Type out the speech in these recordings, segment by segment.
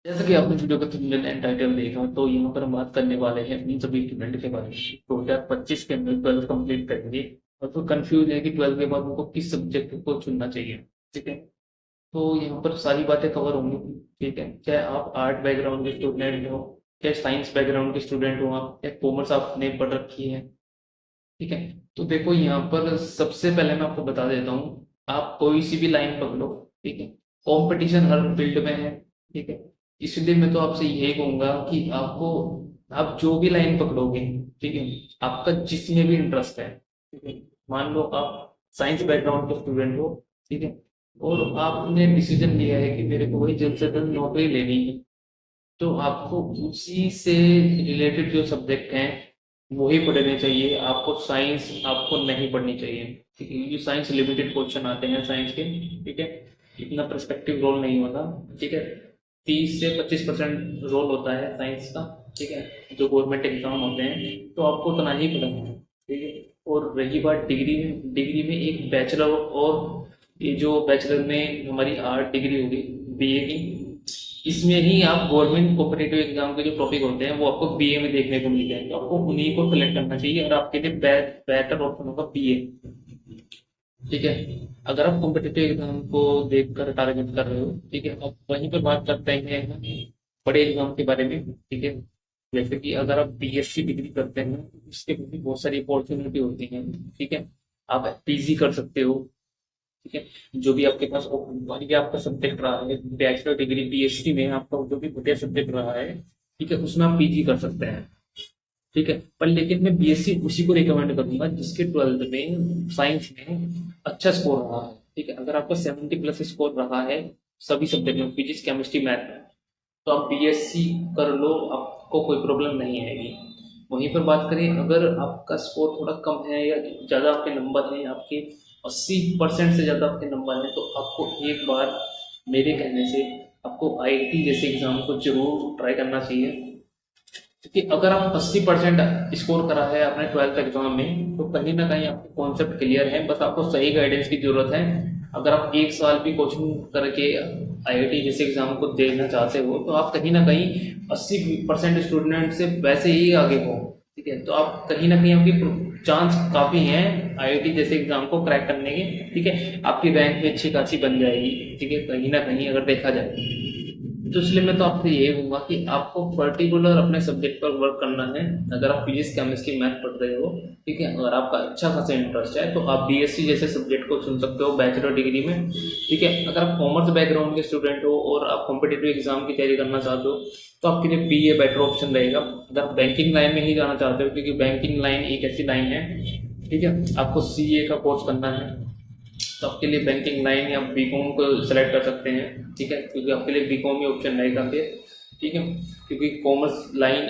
जैसा कि आपने वीडियो का थंबनेल एंड टाइटल देखा, तो यहाँ पर हम बात करने वाले हैं उन सभी स्टूडेंट के बारे में 2025 के अंदर 12th कंप्लीट करेंगे और फिर कंफ्यूज है कि 12th के बाद उनको किस सब्जेक्ट को चुनना चाहिए। ठीक है, तो यहाँ पर सारी बातें कवर होंगी। ठीक है, चाहे आप आर्ट बैकग्राउंड के स्टूडेंट हो, चाहे साइंस बैकग्राउंड के स्टूडेंट हो, आप या कॉमर्स आपने पढ़ रखी है। ठीक है, तो देखो यहाँ पर सबसे पहले मैं आपको बता देता हूँ, आप कोई सी भी लाइन पकड़ो। ठीक है, कंपटीशन हर फील्ड में है। ठीक है, इसलिए मैं तो आपसे यही कहूंगा कि आपको, आप जो भी लाइन पकड़ोगे, ठीक है, आपका जिसमें भी इंटरेस्ट है। ठीक है, मान लो आप साइंस बैकग्राउंड के स्टूडेंट हो। ठीक है, और आपने डिसीजन लिया है कि मेरे को वही जल्द से जल्द नौकरी लेनी है, तो आपको उसी से रिलेटेड जो सब्जेक्ट हैं वही पढ़ने चाहिए। आपको साइंस आपको नहीं पढ़नी चाहिए। ठीक है, ये साइंस लिमिटेड क्वेश्चन आते हैं साइंस के। ठीक है, इतना पर्सपेक्टिव रोल नहीं होता। ठीक है, 30 से 25% रोल होता है साइंस का। ठीक है, जो गवर्नमेंट एग्जाम होते हैं, तो आपको उतना ही पढ़ना है। ठीक है, और रही बात डिग्री में एक बैचलर, और ये जो बैचलर में हमारी आर्ट डिग्री होगी बीए की, इसमें ही आप गवर्नमेंट कॉम्पिटेटिव एग्जाम के जो टॉपिक होते हैं वो आपको बीए में देखने को मिल जाएंगे। तो आपको उन्हीं को सेलेक्ट करना चाहिए और आपके लिए बेटर ऑप्शन होगा बीए। ठीक है, अगर आप कॉम्पिटेटिव एग्जाम को देखकर टारगेट कर रहे हो, ठीक है, अब वहीं पर बात करते हैं बड़े एग्जाम के बारे में। ठीक है, जैसे कि अगर आप बीएससी डिग्री करते हैं तो इसके भी बहुत सारी अपॉर्चुनिटी होती हैं। ठीक है, आप पीजी कर सकते हो। ठीक है, जो भी आपके पास मान लीजिए आपका सब्जेक्ट रहा है बैचलर डिग्री बीएससी में, आपका जो भी बढ़िया सब्जेक्ट रहा है, ठीक है, उसमें आप पीजी कर सकते हैं। ठीक है, पर लेकिन मैं बीएससी उसी को रिकमेंड करूंगा जिसके 12th में साइंस में अच्छा स्कोर रहा है। ठीक है, अगर आपका 70+ स्कोर रहा है सभी सब्जेक्ट में, फिजिक्स केमिस्ट्री मैथ में, तो आप बीएससी कर लो, आपको कोई प्रॉब्लम नहीं आएगी। वहीं पर बात करें, अगर आपका स्कोर थोड़ा कम है या ज़्यादा आपके नंबर हैं, आपके 80% से ज़्यादा आपके नंबर हैं, तो आपको एक बार मेरे कहने से आपको आईआईटी जैसे एग्जाम को जरूर ट्राई करना चाहिए। क्योंकि अगर आप 80% स्कोर करा है अपने 12th एग्जाम में, तो कहीं ना कहीं आपके कॉन्सेप्ट क्लियर है, बस आपको सही गाइडेंस की जरूरत है। अगर आप एक साल भी कोचिंग करके आईआईटी जैसे एग्जाम को देना चाहते हो, तो आप कहीं ना कहीं 80% स्टूडेंट से वैसे ही आगे हो। ठीक है, तो आप कहीं ना कहीं आपकी चांस काफ़ी हैं आईआईटी जैसे एग्जाम को क्रैक करने के। ठीक है, आपकी रैंक भी अच्छी खासी बन जाएगी। ठीक है, कहीं ना कहीं अगर देखा जाए, तो इसलिए मैं तो आपसे यही कहूंगा कि आपको पर्टिकुलर अपने सब्जेक्ट पर वर्क करना है। अगर आप फिजिक्स केमिस्ट्री मैथ पढ़ रहे हो, ठीक है, अगर आपका अच्छा खासा इंटरेस्ट है, तो आप बीएससी जैसे सब्जेक्ट को चुन सकते हो बैचलर डिग्री में। ठीक है, अगर आप कॉमर्स बैकग्राउंड के स्टूडेंट हो और आप कॉम्पिटेटिव एग्जाम की तैयारी करना चाहते हो, तो आपके लिए बीए बेटर ऑप्शन रहेगा। अगर आप बैंकिंग लाइन में ही जाना चाहते हो, क्योंकि बैंकिंग लाइन एक ऐसी लाइन है, ठीक है, आपको सीए का कोर्स करना है, तो आपके लिए बैंकिंग लाइन या बीकॉम को सेलेक्ट कर सकते हैं। ठीक है, क्योंकि आपके लिए बीकॉम ही ऑप्शन रहेगा फिर। ठीक है, क्योंकि कॉमर्स लाइन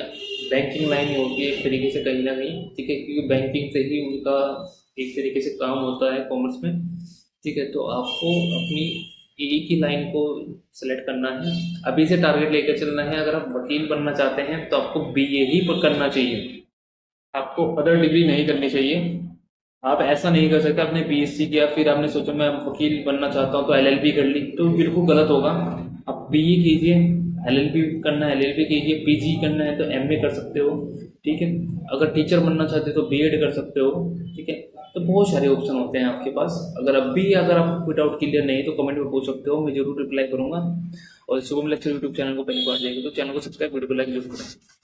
बैंकिंग लाइन ही होती है एक तरीके से कहीं ना कहीं। ठीक है, क्योंकि बैंकिंग से ही उनका एक तरीके से काम होता है कॉमर्स में। ठीक है, तो आपको अपनी एक ही लाइन को सेलेक्ट करना है, अभी से टारगेट लेकर चलना है। अगर आप वकील बनना चाहते हैं तो आपको बीए ही करना चाहिए, आपको अदर डिग्री नहीं करनी चाहिए। आप ऐसा नहीं कर सकते आपने बीएससी किया फिर आपने सोचा मैं वकील बनना चाहता हूँ तो एलएलबी कर ली, तो बिल्कुल गलत होगा। आप बीई कीजिए, एलएलबी करना है एलएलबी कीजिए, पीजी करना है तो एमए कर सकते हो। ठीक है, अगर टीचर बनना चाहते हो तो बीएड कर सकते हो। ठीक है, तो बहुत सारे ऑप्शन होते हैं आपके पास। अगर आपको कोई डाउट क्लियर नहीं है तो कमेंट में पूछ सकते हो, मैं जरूर रिप्लाई करूंगा। और शुभम लेक्चर यूट्यूब चैनल को पहली बार देखिए तो चैनल को सब्सक्राइब, वीडियो को लाइक जरूर करें।